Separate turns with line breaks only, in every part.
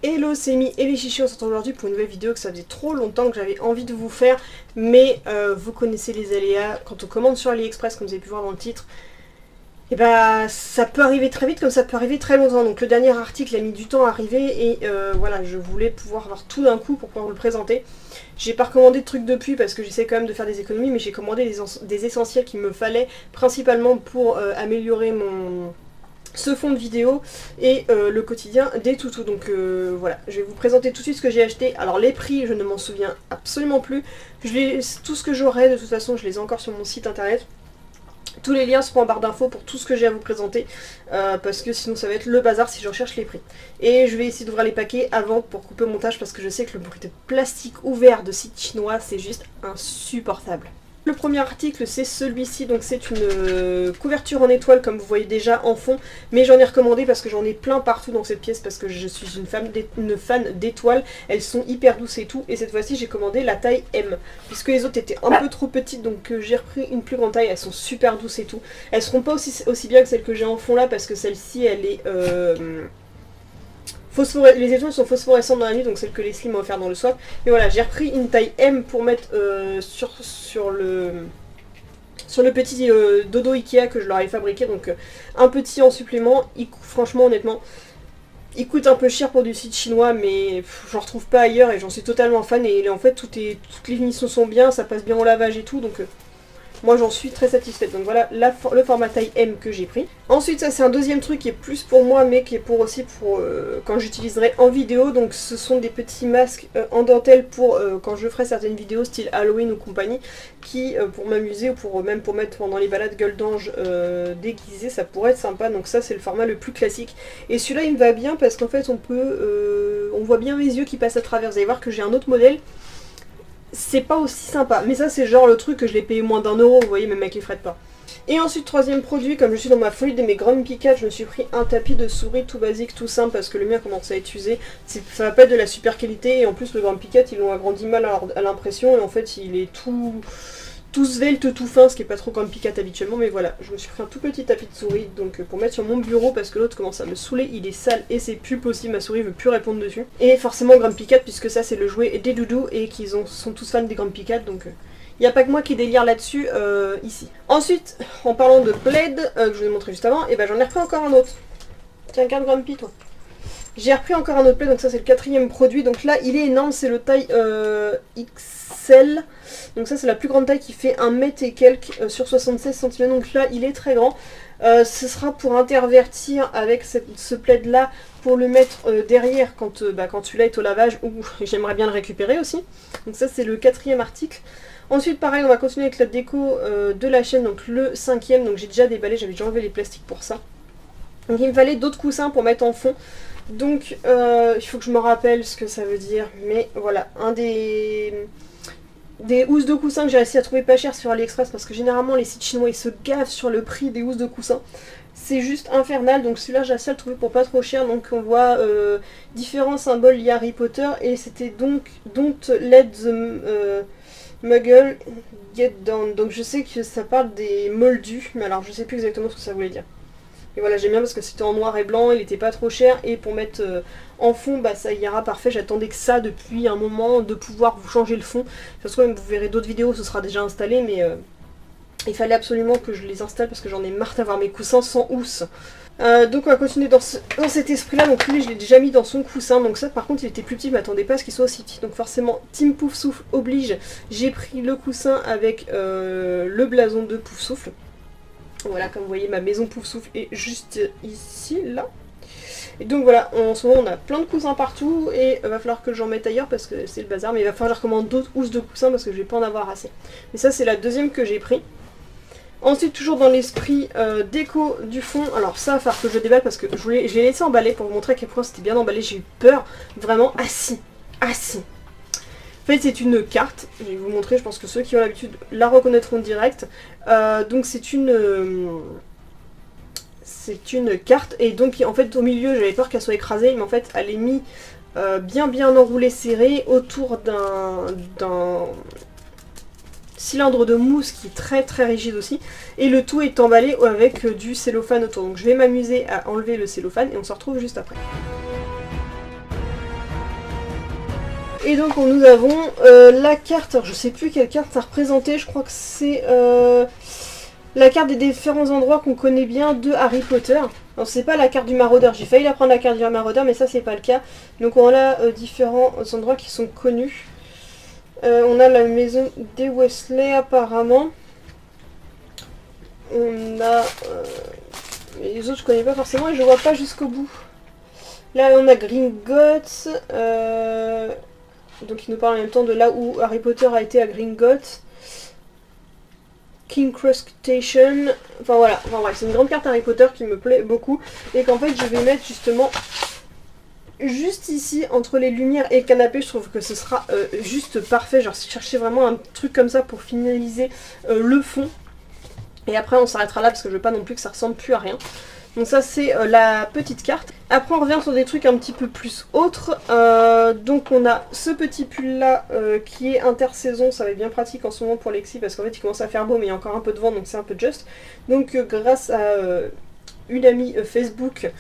Hello, c'est Mi et les chichis, on se retrouve aujourd'hui pour une nouvelle vidéo que ça faisait trop longtemps que j'avais envie de vous faire, mais vous connaissez les aléas, quand on commande sur AliExpress, comme vous avez pu voir dans le titre, et bah ça peut arriver très vite comme ça peut arriver très longtemps. Donc le dernier article a mis du temps à arriver et voilà, je voulais pouvoir avoir tout d'un coup pour pouvoir vous le présenter. J'ai pas recommandé de trucs depuis parce que j'essaie quand même de faire des économies, mais j'ai commandé des essentiels qu'il me fallait principalement pour améliorer ce fond de vidéo et le quotidien des toutous. Donc voilà, je vais vous présenter tout de suite ce que j'ai acheté. Alors les prix, je ne m'en souviens absolument plus. Tout ce que j'aurai, de toute façon, je les ai encore sur mon site internet. Tous les liens seront en barre d'infos pour tout ce que j'ai à vous présenter, parce que sinon ça va être le bazar si je recherche les prix. Et je vais essayer d'ouvrir les paquets avant pour couper au montage, parce que je sais que le bruit de plastique ouvert de site chinois, c'est juste insupportable. Le premier article, c'est celui-ci, donc c'est une couverture en étoile comme vous voyez déjà en fond, mais j'en ai recommandé parce que j'en ai plein partout dans cette pièce, parce que je suis une fan d'étoiles, elles sont hyper douces et tout, et cette fois-ci j'ai commandé la taille M, puisque les autres étaient un peu trop petites, donc j'ai repris une plus grande taille, elles sont super douces et tout. Elles seront pas aussi bien que celles que j'ai en fond là, parce que celle-ci elle est... les étoiles sont phosphorescentes dans la nuit, donc celle que Leslie m'a offert dans le swap. Mais voilà, j'ai repris une taille M pour mettre sur le petit dodo Ikea que je leur ai fabriqué. Donc un petit en supplément. Franchement, honnêtement, il coûte un peu cher pour du site chinois, mais j'en retrouve pas ailleurs et j'en suis totalement fan. Et en fait, toutes les finitions sont bien, ça passe bien au lavage et tout. Donc moi j'en suis très satisfaite. Donc voilà le format taille M que j'ai pris. Ensuite ça c'est un deuxième truc qui est plus pour moi mais qui est pour aussi pour quand j'utiliserai en vidéo. Donc ce sont des petits masques en dentelle pour quand je ferai certaines vidéos style Halloween ou compagnie, qui pour m'amuser ou même pour mettre pendant les balades gueule d'ange déguisée, ça pourrait être sympa. Donc ça c'est le format le plus classique. Et celui-là il me va bien parce qu'en fait on voit bien mes yeux qui passent à travers. Vous allez voir que j'ai un autre modèle. C'est pas aussi sympa, mais ça c'est genre le truc que je l'ai payé moins d'1 euro, vous voyez, même avec les frais de port. Et ensuite, troisième produit, comme je suis dans ma folie de mes Grumpy Cat, je me suis pris un tapis de souris tout basique, tout simple, parce que le mien commence à être usé. Ça va pas être de la super qualité, et en plus le Grumpy Cat, ils l'ont agrandi mal à l'impression, et en fait il est tout svelte, tout fin, ce qui est pas trop Grumpy Cat habituellement, mais voilà, je me suis pris un tout petit tapis de souris donc pour mettre sur mon bureau parce que l'autre commence à me saouler, il est sale et c'est plus possible, ma souris veut plus répondre dessus. Et forcément Grumpy Cat puisque ça c'est le jouet des doudous et qu'ils sont tous fans des Grumpy Cat, donc il n'y a pas que moi qui délire là-dessus ici. Ensuite, en parlant de plaid que je vous ai montré juste avant, et ben j'en ai repris encore un autre. Tiens, regarde Grumpy toi. J'ai repris encore un autre plaid, donc ça c'est le quatrième produit, donc là il est énorme, c'est le taille XL, donc ça c'est la plus grande taille qui fait 1 mètre et quelques sur 76 cm, donc là il est très grand. Ce sera pour intervertir avec ce plaid là, pour le mettre derrière quand celui-là est au lavage, ou j'aimerais bien le récupérer aussi. Donc ça c'est le quatrième article. Ensuite pareil, on va continuer avec la déco de la chaîne, donc le cinquième, donc j'ai déjà déballé, j'avais déjà enlevé les plastiques pour ça. Donc il me fallait d'autres coussins pour mettre en fond. Donc il faut que je me rappelle ce que ça veut dire, mais voilà, un des housses de coussins que j'ai réussi à trouver pas cher sur AliExpress, parce que généralement les sites chinois ils se gavent sur le prix des housses de coussins. C'est juste infernal, donc celui-là j'ai réussi à le trouver pour pas trop cher, donc on voit différents symboles liés à Harry Potter, et c'était donc Don't let the muggle get down. Donc je sais que ça parle des moldus, mais alors je sais plus exactement ce que ça voulait dire. Et voilà, j'aime bien parce que c'était en noir et blanc, il était pas trop cher, et pour mettre en fond, bah ça ira parfait. J'attendais que ça depuis un moment, de pouvoir vous changer le fond. De toute façon, même vous verrez d'autres vidéos, ce sera déjà installé, mais il fallait absolument que je les installe parce que j'en ai marre d'avoir mes coussins sans housse. Donc on va continuer dans cet esprit là, donc lui je l'ai déjà mis dans son coussin, donc ça par contre il était plus petit, je m'attendais pas à ce qu'il soit aussi petit, donc forcément Team Pouf Souffle oblige, j'ai pris le coussin avec le blason de Pouf Souffle. Voilà, comme vous voyez, ma maison Pouf Souffle est juste ici, là. Et donc voilà, en ce moment on a plein de coussins partout et va falloir que j'en mette ailleurs parce que c'est le bazar, mais il va falloir que je recommande d'autres housses de coussins parce que je vais pas en avoir assez. Mais ça c'est la deuxième que j'ai pris. Ensuite, toujours dans l'esprit déco du fond, alors ça va falloir que je déballe parce que je l'ai laissé emballer pour vous montrer à quel point c'était bien emballé, j'ai eu peur, vraiment, assis. En fait c'est une carte, je vais vous montrer, je pense que ceux qui ont l'habitude la reconnaîtront direct. Donc c'est une carte, et donc en fait au milieu j'avais peur qu'elle soit écrasée, mais en fait elle est mise bien enroulée, serrée autour d'un cylindre de mousse qui est très rigide aussi, et le tout est emballé avec du cellophane autour. Donc je vais m'amuser à enlever le cellophane et on se retrouve juste après. Et donc nous avons la carte, alors je sais plus quelle carte ça représentait, je crois que c'est la carte des différents endroits qu'on connaît bien de Harry Potter. Alors c'est pas la carte du maraudeur, j'ai failli la prendre la carte du maraudeur mais ça c'est pas le cas. Donc on a différents endroits qui sont connus. On a la maison des Weasley apparemment. On a... les autres je connais pas forcément et je vois pas jusqu'au bout. Là on a Gringotts. Donc il nous parle en même temps de là où Harry Potter a été à Gringotts. King Cross Station. Enfin voilà, enfin, bref, c'est une grande carte Harry Potter qui me plaît beaucoup. Et qu'en fait je vais mettre justement juste ici entre les lumières et le canapé. Je trouve que ce sera juste parfait. Genre si je cherchais vraiment un truc comme ça pour finaliser le fond. Et après on s'arrêtera là parce que je veux pas non plus que ça ressemble plus à rien. Donc ça c'est la petite carte. Après on revient sur des trucs un petit peu plus autres. Donc on a ce petit pull là qui est intersaison. Ça va être bien pratique en ce moment pour Lexi parce qu'en fait il commence à faire beau mais il y a encore un peu de vent donc c'est un peu juste. Donc grâce à une amie Facebook,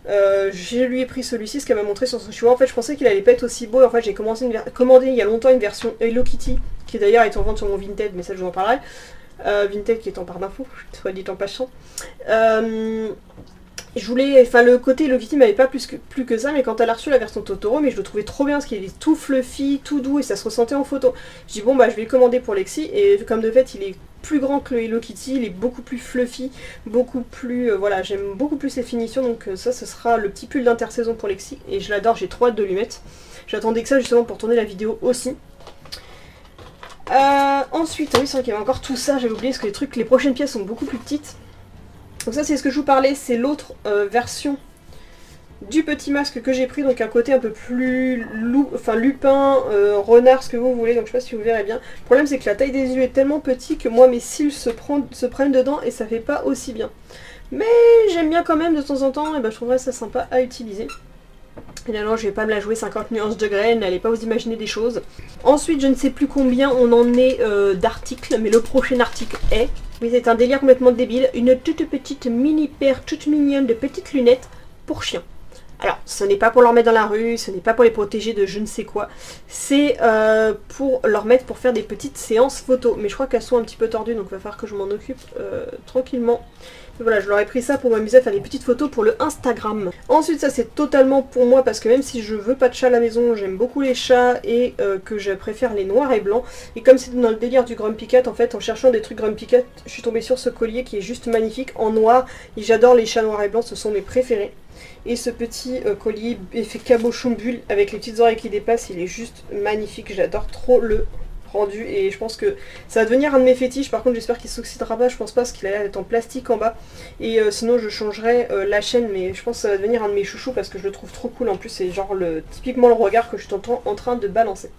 je lui ai pris celui-ci, ce qu'elle m'a montré sur son choix. En fait je pensais qu'il allait pas être aussi beau. En fait j'ai commandé il y a longtemps une version Hello Kitty qui d'ailleurs est en vente sur mon Vinted mais ça je vous en parlerai. Vinted qui est en barre d'infos, soit dit en passant. Je voulais, enfin le côté Hello Kitty m'avait pas plus que ça, mais quand elle a reçu la version Totoro, mais je le trouvais trop bien parce qu'il est tout fluffy, tout doux et ça se ressentait en photo. Je dis bon bah je vais le commander pour Lexi et comme de fait il est plus grand que le Hello Kitty, il est beaucoup plus fluffy, beaucoup plus, voilà j'aime beaucoup plus les finitions donc ça ce sera le petit pull d'intersaison pour Lexi et je l'adore, j'ai trop hâte de lui mettre. J'attendais que ça justement pour tourner la vidéo aussi. Ensuite, oui c'est vrai qu'il y avait encore tout ça, j'avais oublié parce que les prochaines pièces sont beaucoup plus petites. Donc ça c'est ce que je vous parlais, c'est l'autre version du petit masque que j'ai pris, donc un côté un peu plus lupin, renard, ce que vous voulez, donc je sais pas si vous verrez bien. Le problème c'est que la taille des yeux est tellement petit que moi mes cils se prennent dedans et ça fait pas aussi bien. Mais j'aime bien quand même de temps en temps, et ben je trouverais ça sympa à utiliser. Évidemment, je vais pas me la jouer 50 nuances de graines, n'allez pas vous imaginer des choses. Ensuite, je ne sais plus combien on en est d'articles, mais le prochain article est... Oui, c'est un délire complètement débile, une toute petite mini paire toute mignonne de petites lunettes pour chiens. Alors, ce n'est pas pour leur mettre dans la rue, ce n'est pas pour les protéger de je ne sais quoi, c'est pour leur mettre pour faire des petites séances photos. Mais je crois qu'elles sont un petit peu tordues, donc il va falloir que je m'en occupe tranquillement. Et voilà, je leur ai pris ça pour m'amuser à faire des petites photos pour le Instagram. Ensuite, ça c'est totalement pour moi, parce que même si je veux pas de chat à la maison, j'aime beaucoup les chats et que je préfère les noirs et blancs. Et comme c'est dans le délire du Grumpy Cat, en fait, en cherchant des trucs Grumpy Cat, je suis tombée sur ce collier qui est juste magnifique en noir. Et j'adore les chats noirs et blancs, ce sont mes préférés. Et ce petit collier effet cabochon bulle avec les petites oreilles qui dépassent, il est juste magnifique. J'adore trop le rendu et je pense que ça va devenir un de mes fétiches. Par contre j'espère qu'il s'oxydera pas, je pense pas parce qu'il a l'air d'être en plastique en bas. Et sinon je changerai la chaîne, mais je pense que ça va devenir un de mes chouchous parce que je le trouve trop cool. En plus c'est genre typiquement le regard que je suis en train de balancer.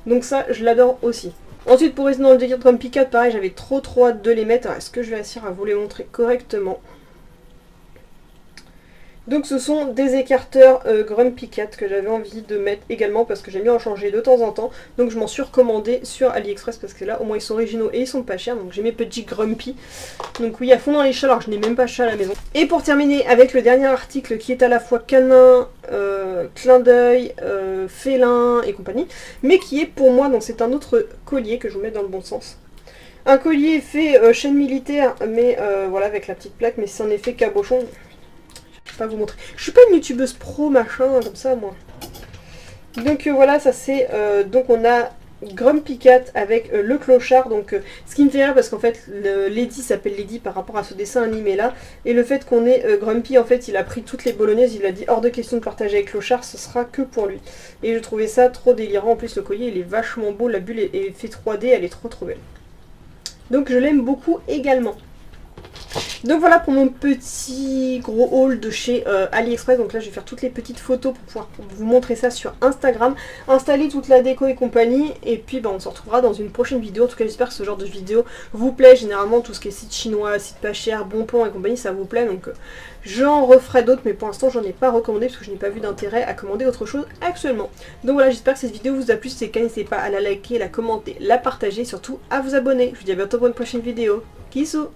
Donc ça je l'adore aussi. Ensuite pour rester dans le délire de Grumpy Cat, pareil j'avais trop hâte de les mettre. Est-ce que je vais réussir à vous les montrer correctement ? Donc ce sont des écarteurs Grumpy Cat que j'avais envie de mettre également parce que j'aime bien en changer de temps en temps. Donc je m'en suis recommandé sur AliExpress parce que là au moins ils sont originaux et ils sont pas chers. Donc j'ai mes petits Grumpy. Donc oui, à fond dans les chats, alors je n'ai même pas de chat à la maison. Et pour terminer avec le dernier article qui est à la fois canin, clin d'œil, félin et compagnie. Mais qui est pour moi, donc c'est un autre collier que je vous mets dans le bon sens. Un collier fait chaîne militaire mais voilà avec la petite plaque, mais c'est en effet cabochon. Je vais pas vous montrer. Je suis pas une youtubeuse pro machin comme ça moi. Donc voilà, ça c'est donc on a Grumpy Cat avec le clochard. Donc ce qui me fait rire parce qu'en fait Lady s'appelle Lady par rapport à ce dessin animé là. Et le fait qu'on ait Grumpy, en fait il a pris toutes les bolognaises, il a dit hors de question de partager avec clochard, ce sera que pour lui. Et je trouvais ça trop délirant. En plus le collier il est vachement beau, la bulle est fait 3D, elle est trop belle. Donc je l'aime beaucoup également. Donc voilà pour mon petit gros haul de chez AliExpress. Donc là je vais faire toutes les petites photos pour pouvoir vous montrer ça sur Instagram, installer toute la déco et compagnie. Et puis on se retrouvera dans une prochaine vidéo. En tout cas j'espère que ce genre de vidéo vous plaît. Généralement tout ce qui est site chinois, site pas cher, bon plan et compagnie, ça vous plaît. Donc j'en referai d'autres, mais pour l'instant j'en ai pas recommandé parce que je n'ai pas vu d'intérêt à commander autre chose actuellement. Donc voilà, j'espère que cette vidéo vous a plu. Si c'est le cas, n'hésitez pas à la liker, la commenter, la partager et surtout à vous abonner. Je vous dis à bientôt pour une prochaine vidéo. Kisou.